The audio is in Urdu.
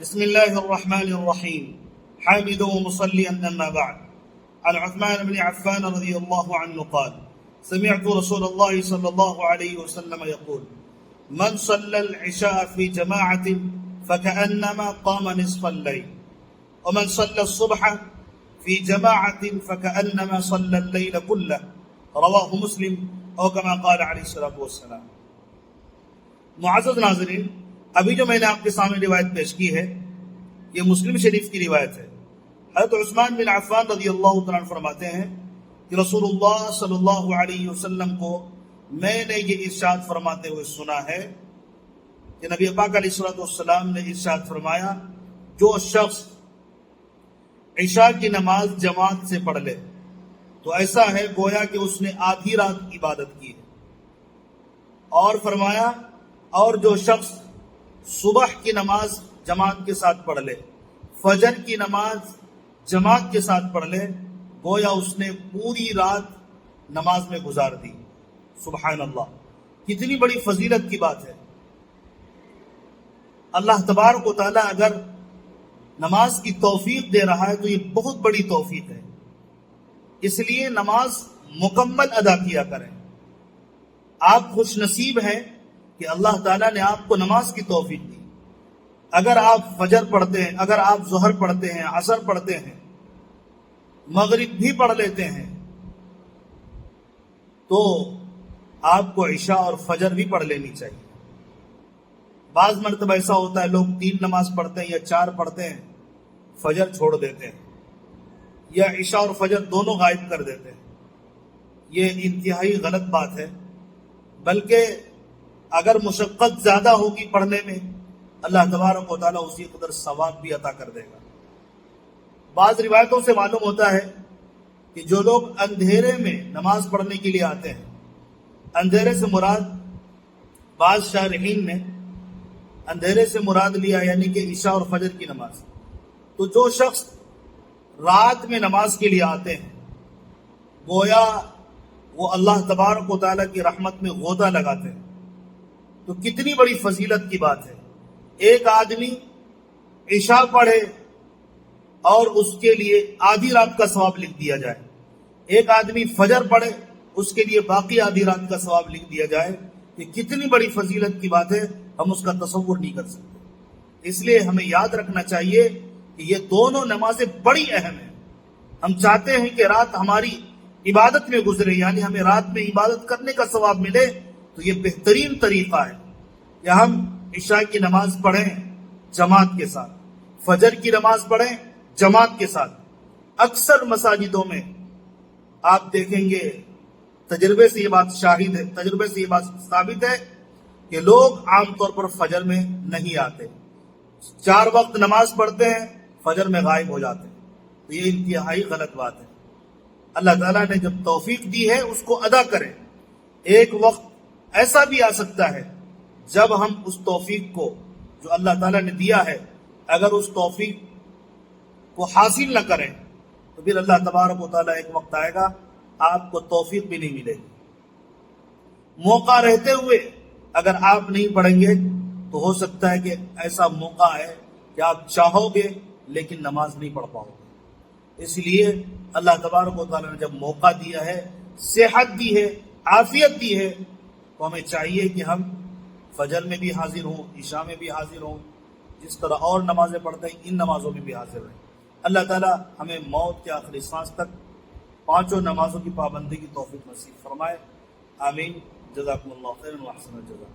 بسم الله الرحمن الرحيم حامدا ومصليا أما بعد. عن عثمان بن عفان رضي الله عنه قال: سمعت رسول الله صلى الله عليه وسلم يقول: من صلى العشاء في جماعة فكأنما قام نصف الليل، ومن صلى الصبح في جماعة فكأنما صلى الليل كله. رواه مسلم او كما قال علیہ الصلوۃ والسلام. معزز ناظرین، ابھی جو میں نے آپ کے سامنے روایت پیش کی ہے یہ مسلم شریف کی روایت ہے. حضرت عثمان بن عفان رضی اللہ تعالیٰ عنہ فرماتے ہیں کہ رسول اللہ صلی اللہ علیہ وسلم کو میں نے یہ ارشاد فرماتے ہوئے سنا ہے کہ نبی پاک علیہ الصلوۃ والسلام نے ارشاد فرمایا: جو شخص عشاء کی نماز جماعت سے پڑھ لے تو ایسا ہے گویا کہ اس نے آدھی رات عبادت کی ہے. اور فرمایا: اور جو شخص صبح کی نماز جماعت کے ساتھ پڑھ لے، فجر کی نماز جماعت کے ساتھ پڑھ لے، گویا اس نے پوری رات نماز میں گزار دی. سبحان اللہ، کتنی بڑی فضیلت کی بات ہے. اللہ تبارک و تعالیٰ اگر نماز کی توفیق دے رہا ہے تو یہ بہت بڑی توفیق ہے. اس لیے نماز مکمل ادا کیا کریں. آپ خوش نصیب ہیں کہ اللہ تعالیٰ نے آپ کو نماز کی توفیق دی. اگر آپ فجر پڑھتے ہیں، اگر آپ ظہر پڑھتے ہیں، عصر پڑھتے ہیں، مغرب بھی پڑھ لیتے ہیں، تو آپ کو عشاء اور فجر بھی پڑھ لینی چاہیے. بعض مرتبہ ایسا ہوتا ہے لوگ 3 نماز پڑھتے ہیں یا 4 پڑھتے ہیں، فجر چھوڑ دیتے ہیں یا عشاء اور فجر دونوں غائب کر دیتے ہیں. یہ انتہائی غلط بات ہے. بلکہ اگر مشقت زیادہ ہوگی پڑھنے میں، اللہ تبارک و تعالیٰ اسی قدر ثواب بھی عطا کر دے گا. بعض روایتوں سے معلوم ہوتا ہے کہ جو لوگ اندھیرے میں نماز پڑھنے کے لیے آتے ہیں، اندھیرے سے مراد بعض شارحین نے اندھیرے سے مراد لیا یعنی کہ عشاء اور فجر کی نماز. تو جو شخص رات میں نماز کے لیے آتے ہیں، گویا وہ اللہ تبارک و تعالیٰ کی رحمت میں غوطہ لگاتے ہیں. تو کتنی بڑی فضیلت کی بات ہے. ایک آدمی عشاء پڑھے اور اس کے لیے آدھی رات کا ثواب لکھ دیا جائے، ایک آدمی فجر پڑھے اس کے لیے باقی آدھی رات کا ثواب لکھ دیا جائے. یہ کتنی بڑی فضیلت کی بات ہے، ہم اس کا تصور نہیں کر سکتے. اس لیے ہمیں یاد رکھنا چاہیے کہ یہ دونوں نمازیں بڑی اہم ہیں. ہم چاہتے ہیں کہ رات ہماری عبادت میں گزرے، یعنی ہمیں رات میں عبادت کرنے کا ثواب ملے. تو یہ بہترین طریقہ ہے کہ ہم عشاء کی نماز پڑھیں جماعت کے ساتھ، فجر کی نماز پڑھیں جماعت کے ساتھ. اکثر مساجدوں میں آپ دیکھیں گے، تجربے سے یہ بات شاہد ہے، تجربے سے یہ بات ثابت ہے کہ لوگ عام طور پر فجر میں نہیں آتے، 4 وقت نماز پڑھتے ہیں، فجر میں غائب ہو جاتے ہیں. تو یہ انتہائی غلط بات ہے. اللہ تعالیٰ نے جب توفیق دی ہے اس کو ادا کریں. ایک وقت ایسا بھی آ سکتا ہے جب ہم اس توفیق کو جو اللہ تعالیٰ نے دیا ہے، اگر اس توفیق کو حاصل نہ کریں تو پھر اللہ تبارک و تعالیٰ ایک وقت آئے گا آپ کو توفیق بھی نہیں ملے گی. موقع رہتے ہوئے اگر آپ نہیں پڑھیں گے تو ہو سکتا ہے کہ ایسا موقع ہے کہ آپ چاہو گے لیکن نماز نہیں پڑھ پاؤ گے. اس لیے اللہ تبارک و تعالیٰ نے جب موقع دیا ہے، صحت دی ہے، عافیت دی ہے، تو ہمیں چاہیے کہ ہم فجر میں بھی حاضر ہوں، عشاء میں بھی حاضر ہوں، جس طرح اور نمازیں پڑھتے ہیں ان نمازوں میں بھی حاضر رہیں. اللہ تعالیٰ ہمیں موت کے آخری سانس تک 5 نمازوں کی پابندی کی توفیق نصیب فرمائے. آمین. جزاکم اللہ خیرا و احسن الجزاء.